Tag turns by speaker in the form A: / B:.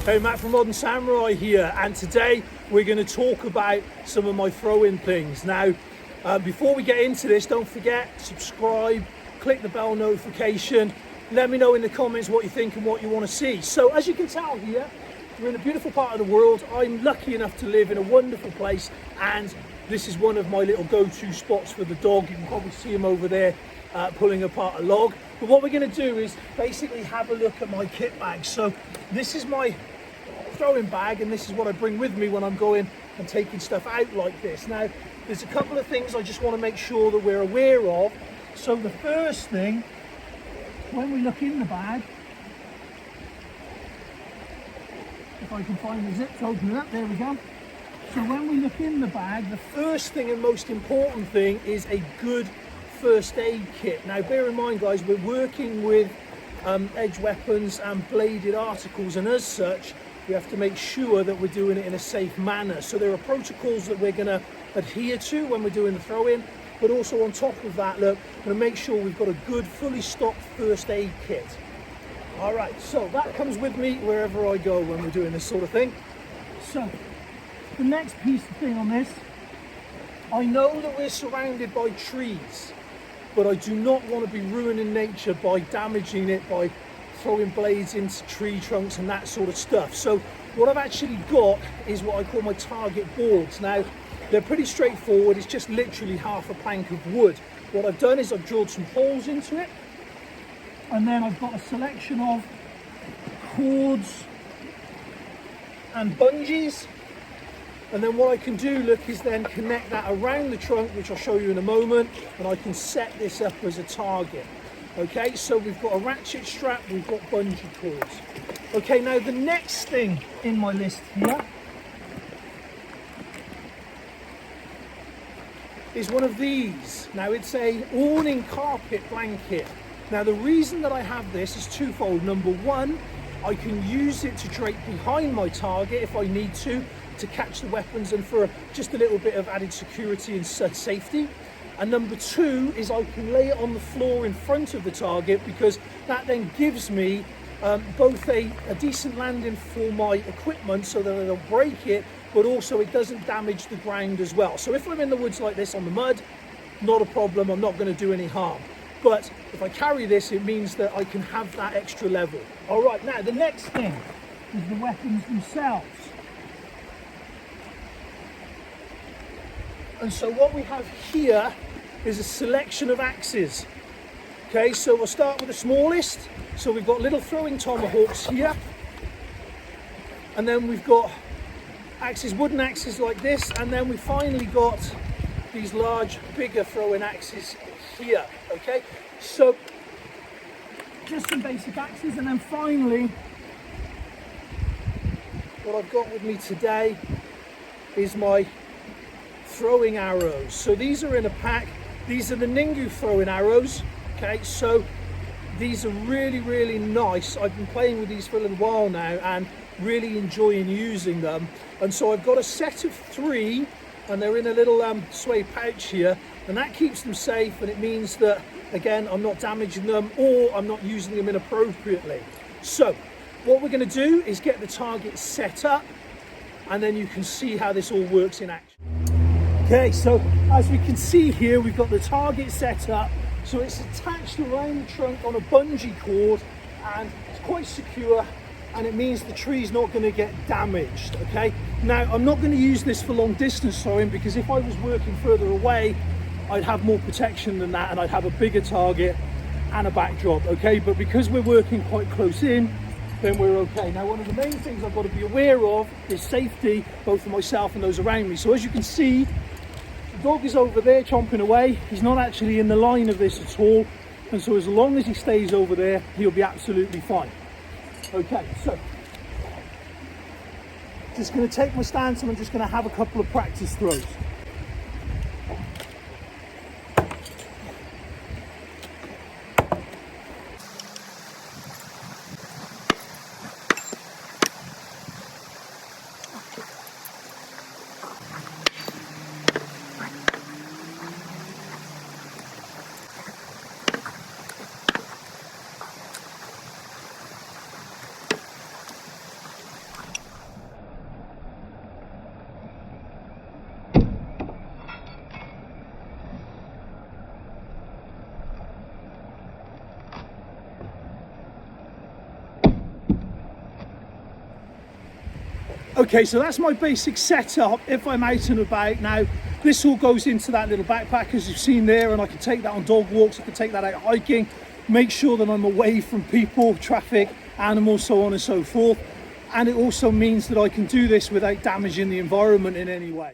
A: Hey, Matt from Modern Samurai here, and today we're going to talk about some of my throw-in things. Now, before we get into this, don't forget, subscribe, click the bell notification, let me know in the comments what you think and what you want to see. So as you can tell here, we're in a beautiful part of the world. I'm lucky enough to live in a wonderful place, and this is one of my little go-to spots for the dog. You can probably see him over there pulling apart a log. But what we're going to do is basically have a look at my kit bag. So this is my throwing bag, and this is what I bring with me when I'm going and taking stuff out like this. Now, there's a couple of things I just want to make sure that we're aware of. So the first thing, when we look in the bag, if I can find the zip to open it up, there we go. So when we look in the bag, the first thing and most important thing is a good first aid kit. Now bear in mind guys, we're working with edge weapons and bladed articles, and as such we have to make sure that we're doing it in a safe manner. So there are protocols that we're going to adhere to when we're doing the throw-in, but also on top of that, look, we're going to make sure we've got a good fully stocked first aid kit. All right, so that comes with me wherever I go when we're doing this sort of thing. So the next piece of thing on this, I know that we're surrounded by trees, but I do not want to be ruining nature by damaging it by throwing blades into tree trunks and that sort of stuff. So what I've actually got is what I call my target boards. Now they're pretty straightforward, it's just literally half a plank of wood. What I've done is I've drilled some holes into it, and then I've got a selection of cords and bungees, and then what I can do, look, is then connect that around the trunk, which I'll show you in a moment, and I can set this up as a target. Okay, so we've got a ratchet strap, we've got bungee cords. Okay, now the next thing in my list here is one of these. Now it's a awning carpet blanket. Now the reason that I have this is twofold. Number one, I can use it to drape behind my target if I need to catch the weapons and for just a little bit of added security and safety. And number two is I can lay it on the floor in front of the target, because that then gives me both a decent landing for my equipment so that I don't break it, but also it doesn't damage the ground as well. So if I'm in the woods like this on the mud, not a problem, I'm not going to do any harm. But if I carry this, it means that I can have that extra level. All right, now the next thing is the weapons themselves. And so what we have here is a selection of axes. Okay, so we'll start with the smallest. So we've got little throwing tomahawks here, and then we've got axes, wooden axes like this, and then we finally got these large, bigger throwing axes here. Okay, so just some basic axes, and then finally what I've got with me today is my throwing arrows. So these are in a pack. These are the Ningu throwing arrows. Okay, so these are really, really nice. I've been playing with these for a little while now and really enjoying using them. And so I've got a set of 3, and they're in a little suede pouch here, and that keeps them safe, and it means that, again, I'm not damaging them or I'm not using them inappropriately. So what we're going to do is get the target set up, and then you can see how this all works in action. Okay, so as we can see here, we've got the target set up. So it's attached around the trunk on a bungee cord, and it's quite secure, and it means the tree's not going to get damaged. Okay, now I'm not going to use this for long distance throwing, because if I was working further away, I'd have more protection than that, and I'd have a bigger target and a backdrop. Okay, but because we're working quite close in, then we're okay. Now one of the main things I've got to be aware of is safety, both for myself and those around me. So as you can see, the dog is over there chomping away. He's not actually in the line of this at all, and so as long as he stays over there, he'll be absolutely fine. Okay, so just going to take my stance, and I'm just going to have a couple of practice throws. Okay, so that's my basic setup if I'm out and about. Now, this all goes into that little backpack as you've seen there, and I can take that on dog walks, I can take that out hiking, make sure that I'm away from people, traffic, animals, so on and so forth. And it also means that I can do this without damaging the environment in any way.